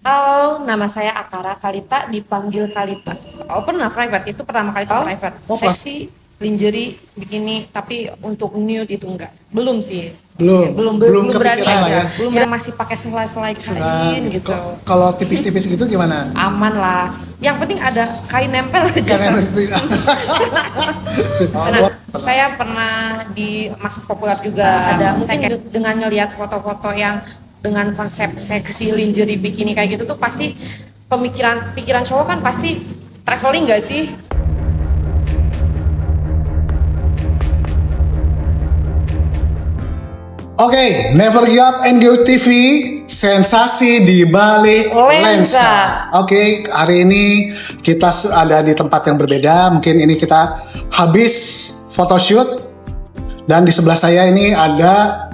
Halo, nama saya Akara Kalita, dipanggil Kalita. Oh pernah private, itu pertama kali tuh private. Seksi, lingerie, bikini, tapi untuk nude itu enggak. Belum sih. Belum berani kepikiran lah ya. ya. Belum yang masih pakai selai-selai kain gitu. Kalau tipis-tipis gitu gimana? Aman lah. Yang penting ada kain nempel aja. Jangan itu. Nah, saya pernah di masuk populer juga. Ada mungkin dengan ngelihat foto-foto yang dengan konsep seksi lingerie bikini kayak gitu tuh pasti pikiran cowok kan pasti traveling gak sih? Oke, Never Give Up NGO TV, sensasi di balik lensa. Oke, hari ini kita ada di tempat yang berbeda. Mungkin ini kita habis photoshoot dan di sebelah saya ini ada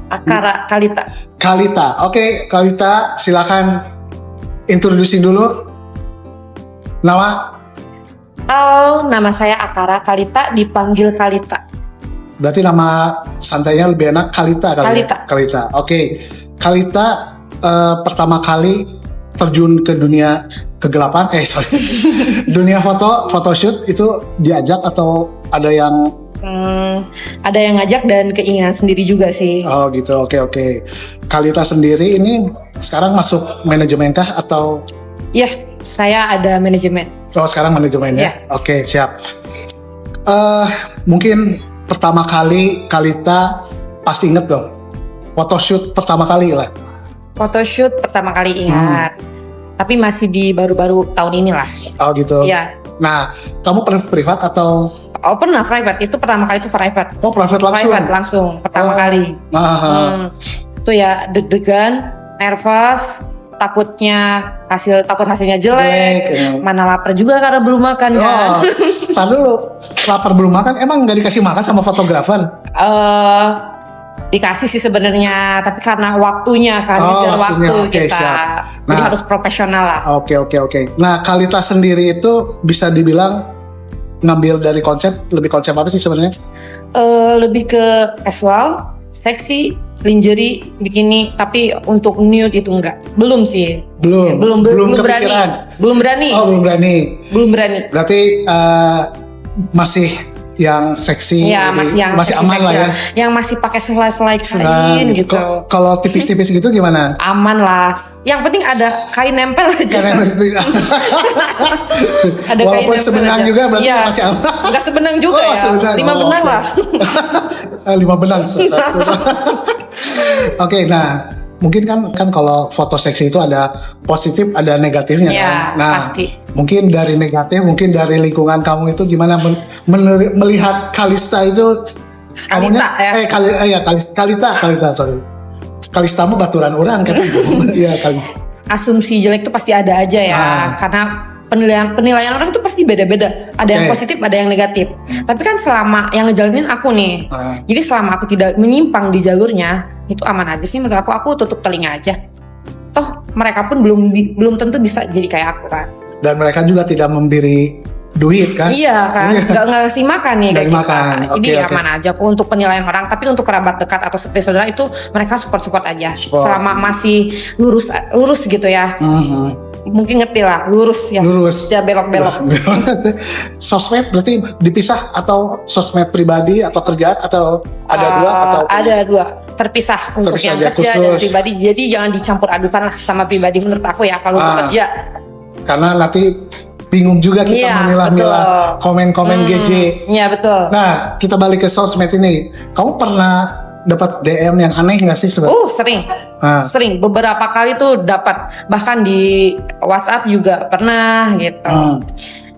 Akara Kalita. Kalita. Oke, Kalita, silakan introducing dulu. Nama? Halo, nama saya Akara Kalita, dipanggil Kalita. Berarti nama santainya lebih enak Kalita kali Kalita. ya? Kalita. Oke. Kalita pertama kali terjun ke dunia kegelapan, dunia photoshoot itu diajak atau ada yang Ada yang ngajak dan keinginan sendiri juga sih. Oh gitu, oke. Kalita sendiri ini sekarang masuk manajemen kah atau? Iya, saya ada manajemen. Oh sekarang manajemen ya? Iya. Oke, siap. Mungkin pertama kali Kalita pasti inget dong, photoshoot pertama kali lah. Photoshoot pertama kali ingat. Tapi masih di baru-baru tahun ini lah. Oh gitu. Iya. Nah, kamu pernah privat atau? Oh pernah private, itu pertama kali itu private. Oh private langsung? Private langsung, pertama kali. Itu ya deg-degan, nervous, takut hasilnya jelek, mana lapar juga karena belum makan kan. Tar dulu, lapar belum makan, emang nggak dikasih makan sama fotografer? Dikasih sih sebenarnya, tapi karena waktunya kan, waktu Oke, kita, siap. jadi harus profesional lah. Oke. Nah, Kalita sendiri itu bisa dibilang ngambil dari lebih konsep apa sih sebenarnya? Lebih ke casual, seksi, lingerie, bikini, tapi untuk nude itu enggak. Belum sih. Belum berani. Belum berani. Oh, belum berani. Belum berani. Berarti masih yang seksi, ya, masih aman lah ya. Yang masih pakai selai-selai kain gitu. Kalau tipis-tipis gitu gimana? Aman lah. Yang penting ada kain nempel aja. Ada walaupun sebenang aja. Juga berarti ya, masih aman. Enggak sebenang juga ya. Sebenang. 5 benang lah. 5 benang. Oke, nah mungkin kan kalau foto seksi itu ada positif, ada negatifnya ya, kan. Nah, pasti. Mungkin dari negatif, mungkin dari lingkungan kamu itu gimana melihat Kalista itu? Kalita ya. Kalita, sorry. Kalistamu baturan orang kan? Iya kali. Asumsi jelek itu pasti ada aja ya, karena penilaian orang itu pasti beda-beda. Ada yang positif, ada yang negatif. Tapi kan selama yang ngejalanin aku nih, jadi selama aku tidak menyimpang di jalurnya, itu aman aja sih menurut aku. Aku tutup telinga aja. Toh mereka pun belum tentu bisa jadi kayak aku kan. Dan mereka juga tidak memberi duit kan? Iya kan, nggak ngasih makan nih kayak kita. Jadi aman aja untuk penilaian orang. Tapi untuk kerabat dekat atau seperti saudara itu mereka support aja. Selama masih lurus gitu ya. Mungkin ngerti lah, lurus ya. Ya belok-belok. Sosmed berarti dipisah atau sosmed pribadi atau kerjaan atau ada dua atau? Ada dua, terpisah untuk yang kerja dan pribadi. Jadi jangan dicampur adukan lah sama pribadi menurut aku ya kalau kerja. Karena nanti bingung juga kita memilah-milah komen-komen GJ. Iya betul. Nah, kita balik ke sosmed ini. Kamu pernah dapat DM yang aneh nggak sih sebenarnya? Sering. Sering. Beberapa kali tuh dapat. Bahkan di WhatsApp juga pernah gitu.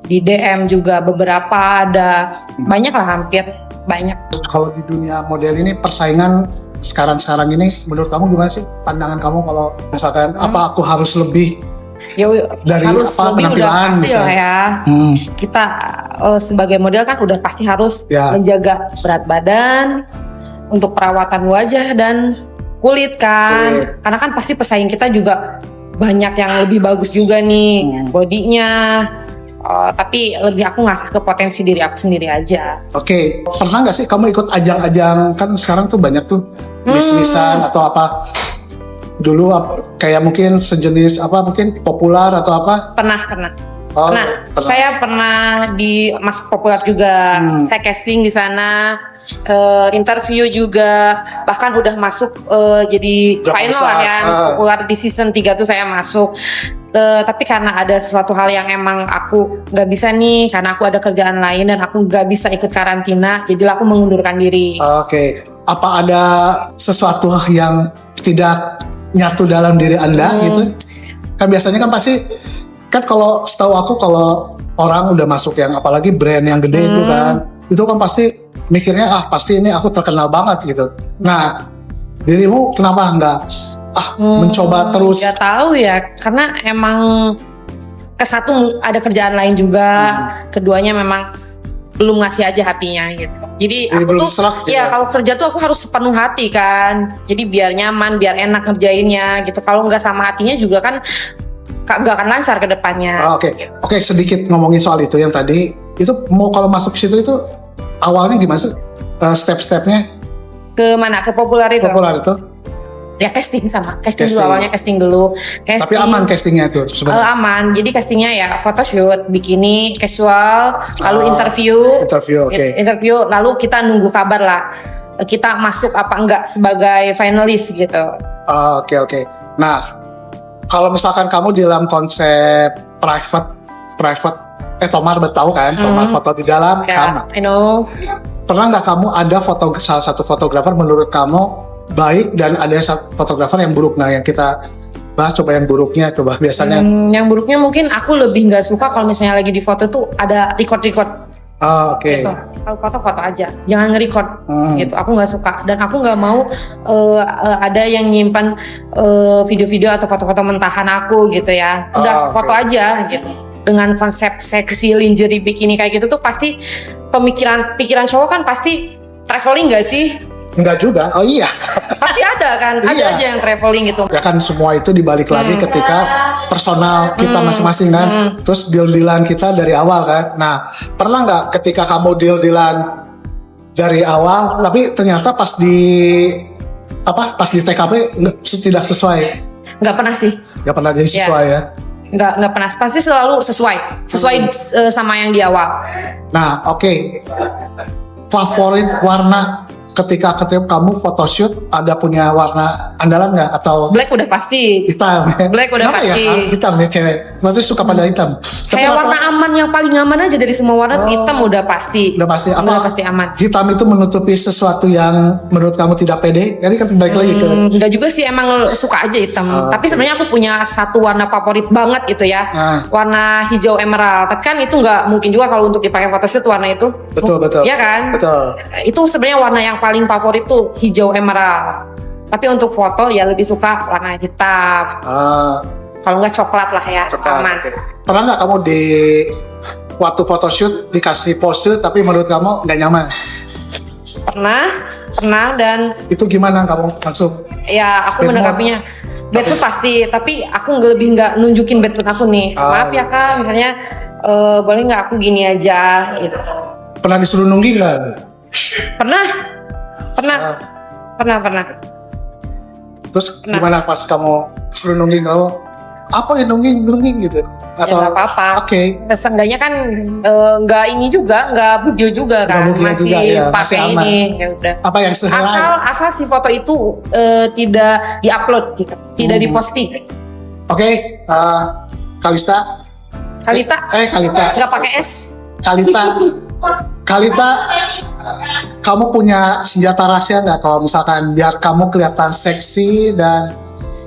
Di DM juga beberapa ada. Banyak lah, hampir banyak. Kalau di dunia model ini persaingan sekarang ini menurut kamu gimana sih? Pandangan kamu kalau misalkan apa aku harus lebih? Ya dari harus lebih udah pasti lah ya. Kita sebagai model kan udah pasti harus menjaga berat badan, untuk perawatan wajah dan kulit kan. Karena kan pasti pesaing kita juga banyak yang lebih bagus juga nih bodinya. Tapi lebih aku ngasah ke potensi diri aku sendiri aja. Oke, pernah nggak sih kamu ikut ajang-ajang, kan sekarang tuh banyak tuh bisnisan atau apa dulu kayak mungkin sejenis apa, mungkin populer atau apa? Pernah. Saya pernah masuk populer juga. Saya casting di sana, interview juga, bahkan udah masuk jadi final lah ya. Populer di season 3 tuh saya masuk. Tapi karena ada suatu hal yang emang aku nggak bisa nih, karena aku ada kerjaan lain dan aku nggak bisa ikut karantina, jadilah aku mengundurkan diri. Oke. Apa ada sesuatu yang tidak nyatu dalam diri Anda gitu? Kan biasanya kan pasti, kan kalau setahu aku kalau orang udah masuk yang apalagi brand yang gede itu kan pasti mikirnya pasti ini aku terkenal banget gitu. Nah, dirimu kenapa enggak mencoba terus? Gak tahu ya, karena emang kesatu ada kerjaan lain juga, keduanya memang belum ngasih aja hatinya gitu. Jadi aku tuh kalau kerja tuh aku harus sepenuh hati kan. Jadi biar nyaman, biar enak ngerjainnya gitu. Kalau nggak sama hatinya juga kan gak akan lancar ke depannya. Oke, sedikit ngomongin soal itu yang tadi. Itu mau kalau masuk ke situ itu awalnya gimana sih? Step-stepnya? Ke mana? Ke populer itu? Populer itu? Ya casting dulu, awalnya casting dulu. Tapi aman castingnya itu sebenarnya? Aman, jadi castingnya ya photoshoot, bikini, casual, lalu interview, lalu kita nunggu kabar lah. Kita masuk apa enggak sebagai finalis gitu. Oke. Nah, kalau misalkan kamu di dalam konsep private, Tomar tahu kan, Tomar foto di dalam kamar. I know. Pernah nggak kamu ada salah satu fotografer menurut kamu baik dan ada fotografer yang buruk? Nah, yang kita bahas coba yang buruknya, coba biasanya. Yang buruknya mungkin aku lebih nggak suka kalau misalnya lagi di foto tuh ada record. Oke. Gitu. Kalau foto aja, jangan nge-record gitu. Aku nggak suka dan aku nggak mau ada yang nyimpan video-video atau foto-foto mentahan aku gitu ya. Udah foto aja gitu. Dengan konsep seksi lingerie bikini kayak gitu tuh pasti pikiran cowok kan pasti traveling nggak sih? Enggak juga. Oh iya. Pasti ada kan, ada aja yang traveling gitu. Ya kan semua itu dibalik lagi ketika personal kita masing-masing kan. Terus deal-dealan kita dari awal kan. Nah, pernah nggak ketika kamu deal-dealan dari awal, tapi ternyata pas di TKP tidak sesuai? Nggak pernah sih. Nggak pernah jadi sesuai ya? Nggak pernah. Pasti selalu sesuai sama yang di awal. Nah, oke. Favorit warna ketika kamu photoshoot, ada punya warna andalan nggak atau black udah pasti, hitam ya? Black udah pasti ya, hitam ya cewek maksudnya suka pada hitam kayak warna aman, yang paling aman aja dari semua warna. Hitam udah pasti aman. Hitam itu menutupi sesuatu yang menurut kamu tidak pede? Jadi kan balik lagi ke enggak juga sih, emang suka aja hitam. Tapi sebenarnya aku punya satu warna favorit banget gitu ya, warna hijau emerald. Tapi kan itu nggak mungkin juga kalau untuk dipakai photoshoot warna itu. Betul ya kan, betul. Itu sebenarnya warna yang paling favorit tuh hijau emerald. Tapi untuk foto ya lebih suka warna hitam. Kalau nggak coklat lah ya, aman. Pernah nggak kamu di waktu photoshoot dikasih pose tapi menurut kamu nggak nyaman? Pernah dan itu gimana kamu langsung? Ya aku menanggapinya bad mood pasti, tapi aku lebih nggak nunjukin bad mood aku nih. Maaf ya kak, misalnya boleh nggak aku gini aja gitu. Pernah disuruh nunggi nggak? Pernah. Terus gimana pas kamu suruh nungging, kamu apa ya nungging gitu? Atau ya, apa-apa. Oke. Seenggaknya kan nggak ini juga, nggak bugil juga kan, masih juga, ya, pakai ini. Ya udah. Apa yang sehelai? Asal si foto itu tidak diupload gitu, tidak diposting. Oke. Kalista. Nggak pakai S. Kalita, kamu punya senjata rahasia nggak kalau misalkan biar kamu kelihatan seksi dan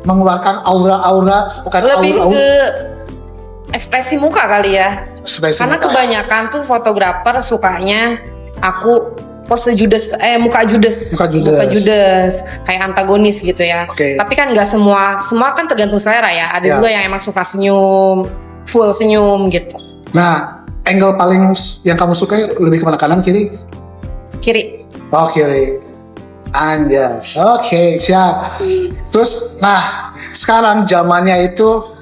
mengeluarkan aura, bukan lebih aura, ke ekspresi muka kali ya? Karena kebanyakan tuh fotografer sukanya aku pose judes, muka judes, kayak antagonis gitu ya. Tapi kan nggak semua kan tergantung selera ya. Ada juga yang emang suka senyum, full senyum gitu. Nah, angle paling yang kamu suka lebih kemana, kanan kiri? Kiri. Oh kiri. Anjay. Oke, siap. Terus, nah sekarang zamannya itu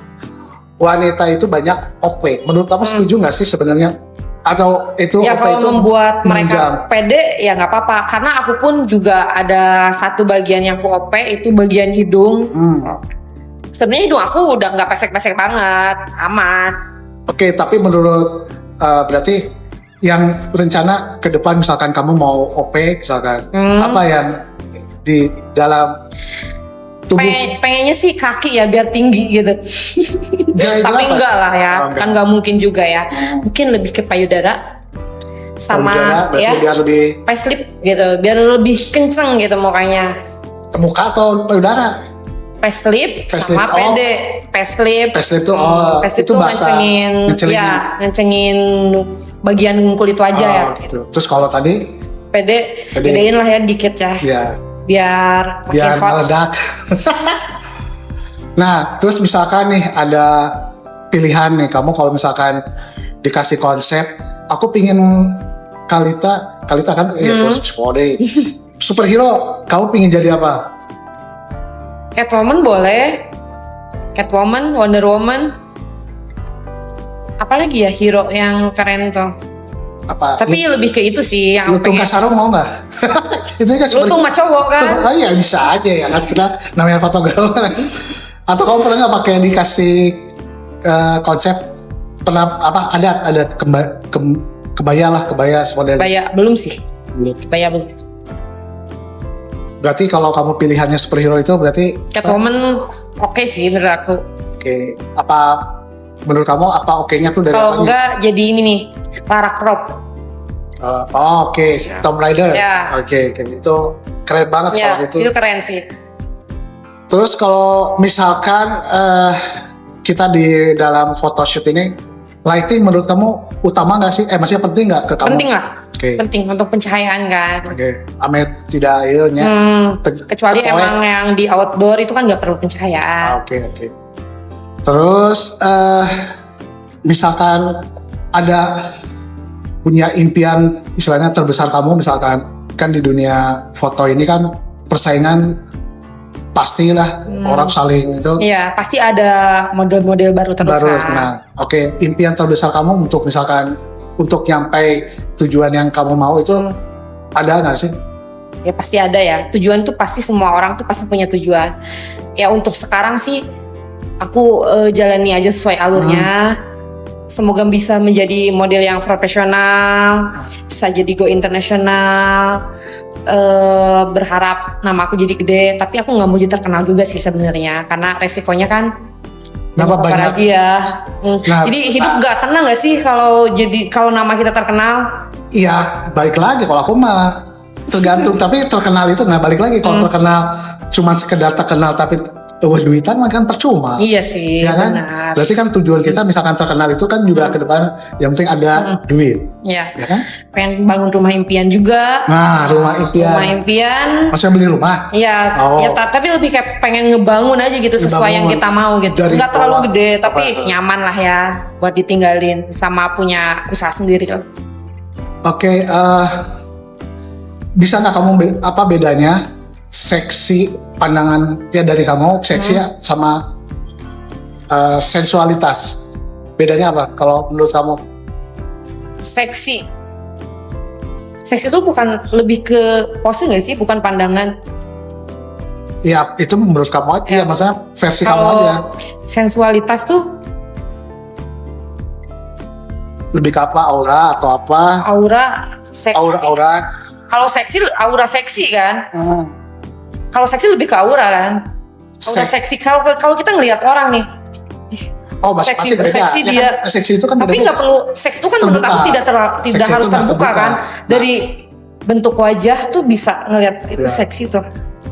wanita itu banyak OP. Menurut kamu setuju nggak sih sebenarnya Atau itu ya kalau itu membuat mereka pede ya nggak apa-apa, karena aku pun juga ada satu bagian yang aku OP, itu bagian hidung. Sebenarnya hidung aku udah nggak pesek-pesek banget, aman. Oke, tapi menurut berarti yang rencana ke depan misalkan kamu mau OP misalkan, apa yang di dalam tubuh? Pengennya sih kaki ya biar tinggi gitu. Tapi enggak lah ya, kan nggak mungkin juga ya. Mungkin lebih ke payudara sama ya biar lebih facelift gitu, biar lebih kenceng gitu mukanya. Muka atau payudara? Facelift sama pede. Facelift tuh facelift itu ngencengin bagian kulit wajah ya gitu. Terus kalau tadi pedein lah ya dikit ya. Iya. Biar meledak. Nah, terus misalkan nih ada pilihan nih, kamu kalau misalkan dikasih konsep, aku pingin Kalita kan superhero, kamu pingin jadi apa? Catwoman boleh, Catwoman, Wonder Woman, apalagi ya hero yang keren tuh. Apa? Tapi lebih ke itu sih yang Lutung Kasarung mau nggak? Itu kan Lutung mah cowok kan? Oh iya bisa aja ya kan, kita namanya fotografer. Atau kamu pernah nggak pakai dikasih konsep pernah apa ada kebaya model? Kebaya belum sih. Kebaya belum. Berarti kalau kamu pilihannya superhero itu berarti Catwoman oke sih menurut aku. Oke. Apa menurut kamu apa oke-nya tuh dari kalau enggak jadi ini nih Lara Croft. Oke. Tomb Raider. Ya. Oke, itu keren banget ya, kalau itu. Itu keren sih. Terus kalau misalkan kita di dalam photoshoot ini, lighting menurut kamu utama nggak sih? Maksudnya penting nggak ke kamu? Penting lah. Penting untuk pencahayaan kan. Amet tidak airnya. Kecuali emang yang di outdoor itu kan nggak perlu pencahayaan. Oke. Terus misalkan ada punya impian istilahnya terbesar kamu, misalkan kan di dunia foto ini kan persaingan pastilah orang saling itu. Iya, pasti ada model-model baru terus kan. Nah, impian terbesar kamu untuk misalkan untuk nyampai tujuan yang kamu mau itu ada nggak sih? Ya pasti ada ya. Tujuan tuh pasti semua orang tuh pasti punya tujuan. Ya untuk sekarang sih aku jalani aja sesuai alurnya. Semoga bisa menjadi model yang profesional, bisa jadi go internasional. Berharap nama aku jadi gede, tapi aku nggak mau jadi terkenal juga sih sebenarnya, karena resikonya kan banyak aja ya. Jadi hidup nggak tenang nggak sih kalau nama kita terkenal? Iya, balik lagi kalau aku mah tergantung. Tapi terkenal itu balik lagi kalau terkenal cuma sekedar terkenal tapi duitan mah kan percuma. Iya sih, ya kan? Benar. Berarti kan tujuan kita misalkan terkenal itu kan juga ke depan yang penting ada duit. Iya. Ya kan? Pengen bangun rumah impian juga. Nah, rumah impian. Maksudnya beli rumah? Iya. Ya, tapi lebih kayak pengen ngebangun aja gitu sesuai yang kita mau gitu. Enggak terlalu gede, tapi nyaman lah ya buat ditinggalin sama punya usaha sendiri lah. Oke, bisa nggak kamu apa bedanya seksi pandangan ya dari kamu seksi ya sama sensualitas, bedanya apa kalau menurut kamu? Seksi itu bukan lebih ke pose nggak sih, bukan pandangan? Ya itu menurut kamu aja ya, maksudnya versi kamu aja. Sensualitas tuh lebih ke apa, aura atau apa? Aura seksi. Aura. Kalau seksi aura seksi kan? Kalau seksi lebih ke aura kan? Aura seksi. Kalau kita ngelihat orang nih, seksi beda. Seksi ya dia. Kan, seksi itu kan tapi nggak perlu. Seks itu kan terbuka. Menurut aku tidak harus terbuka kan? Dari bentuk wajah tuh bisa ngelihat itu seksi tuh.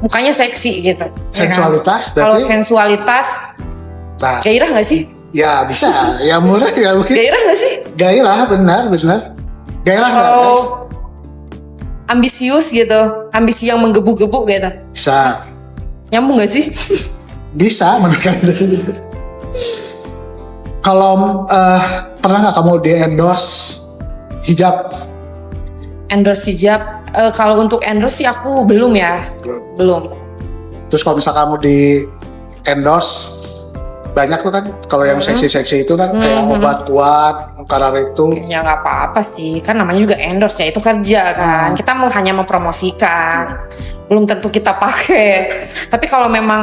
Mukanya seksi gitu. Sensualitas. Ya kan? Kalau sensualitas, gairah nggak sih? Ya bisa. Ya murah ya mungkin. Gairah nggak sih? Gairah benar. Gairah nggak? Ambisius gitu, ambisi yang menggebu-gebu gitu. Bisa. Nyambung gak sih? Bisa menurut kalian. Kalau pernah nggak kamu di endorse hijab? Endorse hijab? Kalau untuk endorse sih aku belum ya. Belum. Terus kalau misalnya kamu di endorse banyak tuh kan kalau yang seksi-seksi itu kan kayak obat kuat karena itu. Ya nggak apa-apa sih, kan namanya juga endorse ya, itu kerja kan. Kita mau hanya mempromosikan, belum tentu kita pakai. Tapi kalau memang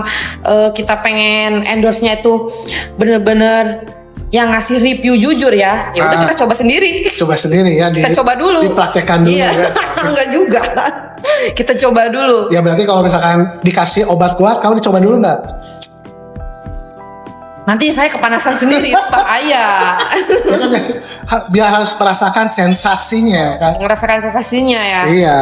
kita pengen endorse-nya itu bener-bener yang ngasih review jujur ya udah kita coba sendiri. Coba sendiri ya. Kita coba dulu. Dipraktekkan dulu ya. Enggak juga. Kita coba dulu. Ya berarti kalau misalkan dikasih obat kuat, kamu dicoba dulu nggak? Nanti saya kepanasan sendiri Pak Ayah. Biar harus merasakan sensasinya kan. Merasakan sensasinya ya. Iya.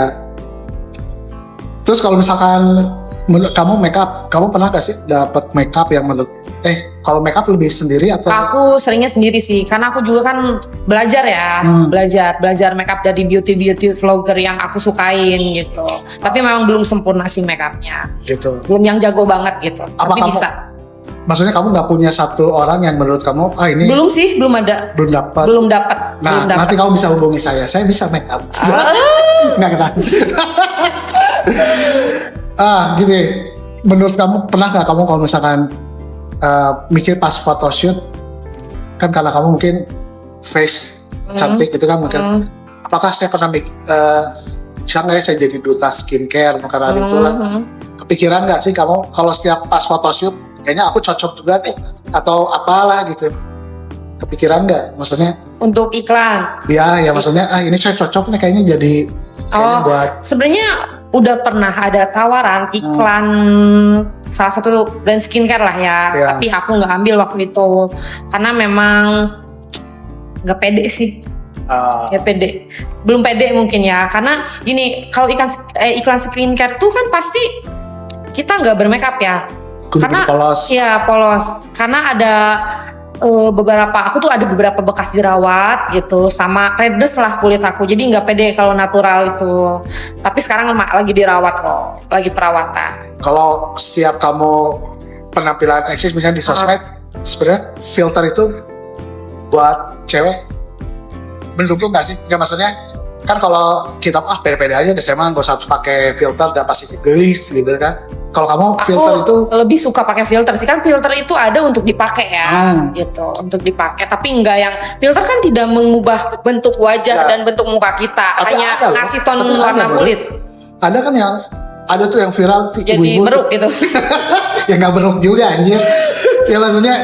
Terus kalau misalkan menurut kamu makeup, kamu pernah gak sih dapat makeup yang kalau makeup lebih sendiri atau? Aku seringnya sendiri sih, karena aku juga kan belajar ya, belajar makeup dari beauty vlogger yang aku sukain gitu. Tapi memang belum sempurna sih makeupnya. Gitu. Belum yang jago banget gitu. Apa tapi kamu, bisa. Maksudnya kamu nggak punya satu orang yang menurut kamu ini? Belum sih, belum ada. Belum dapat. Nah, nanti kamu bisa hubungi saya. Saya bisa makeup. Nggak kenal. Gini, menurut kamu pernah nggak kamu kalau misalkan mikir pas photoshoot kan karena kamu mungkin face cantik gitu kan mungkin apakah saya pernah bisa nggak ya saya jadi duta skincare karena itulah kepikiran nggak sih kamu kalau setiap pas photoshoot kayaknya aku cocok juga nih atau apalah gitu kepikiran nggak maksudnya untuk iklan? Ya maksudnya ini saya cocok nih kayaknya jadi buat sebenarnya udah pernah ada tawaran iklan salah satu brand skincare lah ya. Tapi aku nggak ambil waktu itu karena memang nggak pede sih. Ya pede, belum pede mungkin ya karena gini kalau iklan skincare tuh kan pasti kita nggak bermakeup ya. Karena polos. Ya polos karena ada aku tuh ada beberapa bekas jerawat gitu sama redness lah kulit aku jadi nggak pede kalau natural itu tapi sekarang lagi dirawat kok lagi perawatan. Kalau setiap kamu penampilan eksis misalnya di sosmed sebenarnya filter itu buat cewek mendukung nggak sih? Nggak maksudnya kan kalau kita pede-pede aja deh saya mah nggak usah pakai filter dan pasti gelis gitu kan. Kalau kamu filter itu lebih suka pakai filter sih kan filter itu ada untuk dipakai ya gitu untuk dipakai tapi enggak yang filter kan tidak mengubah bentuk wajah dan bentuk muka kita tapi hanya ngasih ton warna kulit. Ada kan yang ada tuh yang viral jadi ibu-ibu beruk gitu. Ya nggak beruk juga anjir. Ya maksudnya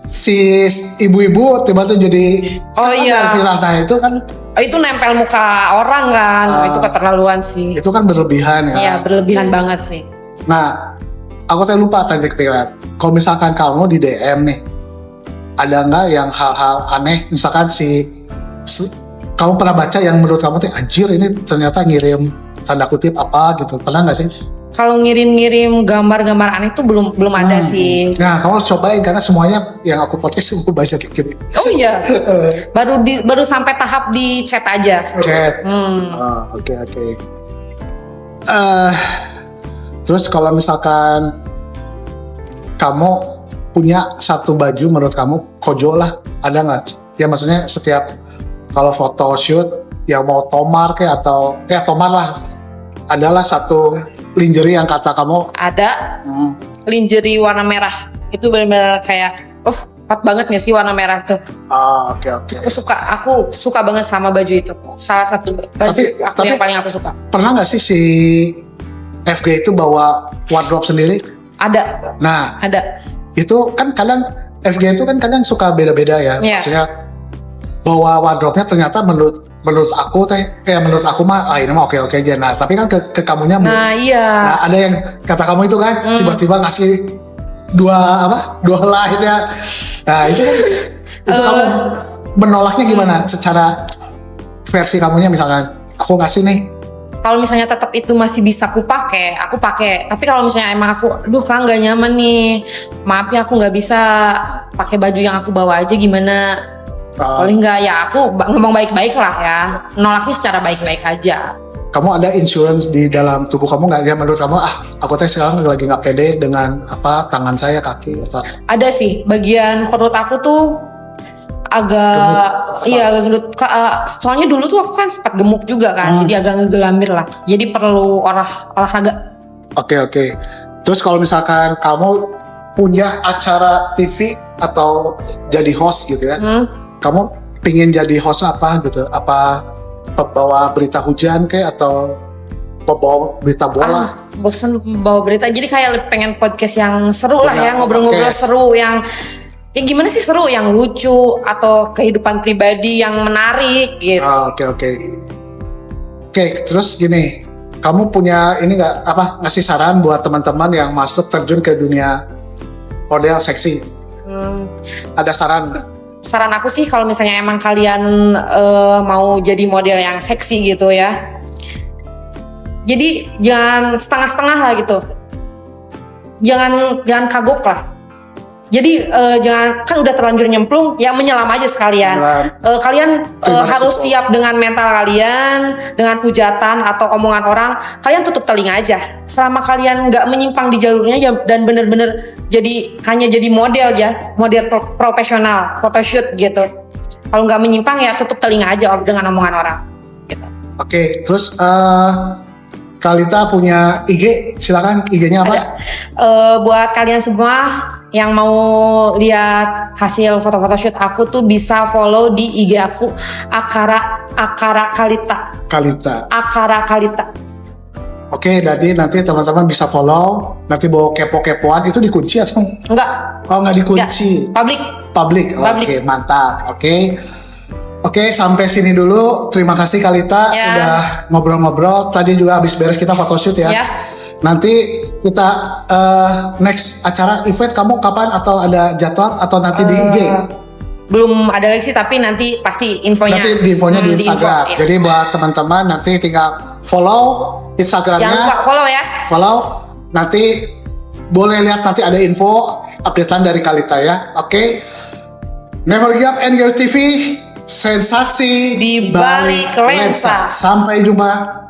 si ibu-ibu tiba-tiba jadi viral itu kan itu nempel muka orang kan itu keterlaluan sih. Itu kan berlebihan ya. Iya berlebihan banget sih. Nah, aku lupa tadi kepikiran. Kalau misalkan kamu di DM nih, ada nggak yang hal-hal aneh? Misalkan kamu pernah baca yang menurut kamu tuh anjir ini ternyata ngirim tanda kutip apa gitu, pernah nggak sih? Kalau ngirim-ngirim gambar-gambar aneh tuh belum ada sih. Nah, kamu harus cobain karena semuanya yang aku podcast aku baca kayak gini. Oh iya, baru sampai tahap di chat aja. Chat. Oke. Terus kalau misalkan kamu punya satu baju menurut kamu kojo lah, ada nggak? Ya maksudnya setiap kalau foto shoot ya mau tomar kayak atau tomar lah, adalah satu lingerie yang kata kamu ada lingerie warna merah itu benar-benar kayak kuat banget nggak sih warna merah tuh? Oke. Aku suka banget sama baju itu, salah satu baju yang paling aku suka. Pernah nggak sih si FG itu bawa wardrobe sendiri? Ada. Nah, ada. Itu kan kadang FG itu kan kadang suka beda-beda ya. Maksudnya bawa wardrobe-nya ternyata menurut aku menurut aku mah ini mah oke aja. Nah, tapi kan ke kamunya iya. Nah, ada yang kata kamu itu kan tiba-tiba ngasih dua helai itu ya. Nah, itu kan itu kamu menolaknya gimana secara versi kamunya misalkan aku ngasih nih. Kalau misalnya tetap itu masih bisa aku pakai. Tapi kalau misalnya emang aku, kan nggak nyaman nih, maaf ya aku nggak bisa pakai baju yang aku bawa aja gimana? Boleh nggak ya? Aku ngomong baik-baik lah ya, nolaknya secara baik-baik aja. Kamu ada insurance di dalam tubuh kamu nggak? Ya menurut kamu aku sekarang lagi nggak pede dengan tangan saya, kaki atau? Ada sih, bagian perut aku tuh agak gendut. Soalnya dulu tuh aku kan sempat gemuk juga kan, jadi agak ngegelambir lah. Jadi perlu olahraga. Oke. Terus kalau misalkan kamu punya acara TV atau jadi host gitu ya, kamu pingin jadi host apa gitu? Apa pembawa berita hujan kayak atau pembawa berita bola? Bosan bawa berita, jadi kayak pengen podcast yang seru lah ya, ngobrol-ngobrol seru yang ya gimana sih seru, yang lucu atau kehidupan pribadi yang menarik gitu. Oke, terus gini, kamu punya ini nggak ngasih saran buat teman-teman yang masuk terjun ke dunia model seksi? Ada saran nggak? Saran aku sih kalau misalnya emang kalian mau jadi model yang seksi gitu ya, jadi jangan setengah-setengah lah gitu, jangan kagok lah. Jadi jangan, kan udah terlanjur nyemplung, ya menyelam aja sekalian. Kalian harus siap dengan mental kalian, dengan hujatan atau omongan orang. Kalian tutup telinga aja. Selama kalian nggak menyimpang di jalurnya dan bener-bener hanya jadi model ya, model profesional, photoshoot gitu. Kalau nggak menyimpang ya tutup telinga aja dengan omongan orang. Gitu. Oke, terus Kalita punya IG, silakan IG-nya apa? Buat kalian semua yang mau lihat hasil foto-foto shoot aku tuh bisa follow di IG aku Akara Kalita. Akara Kalita. Oke, jadi nanti teman-teman bisa follow. Nanti bawa kepo-kepoan itu dikunci atau enggak? Oh, enggak dikunci. Public. Oke, mantap. Oke, sampai sini dulu. Terima kasih Kalita udah ngobrol-ngobrol. Tadi juga habis beres kita photoshoot ya. Nanti kita next acara event kamu kapan, atau ada jadwal atau nanti di IG? Belum ada lagi sih, tapi nanti pasti infonya. Nanti di Instagram. Jadi buat teman-teman nanti tinggal follow Instagramnya. Jangan lupa follow ya. Follow. Nanti boleh lihat, nanti ada info updatean dari Kalita ya. Oke. Never Give Up NGO TV. Sensasi di balik lensa. Sampai jumpa.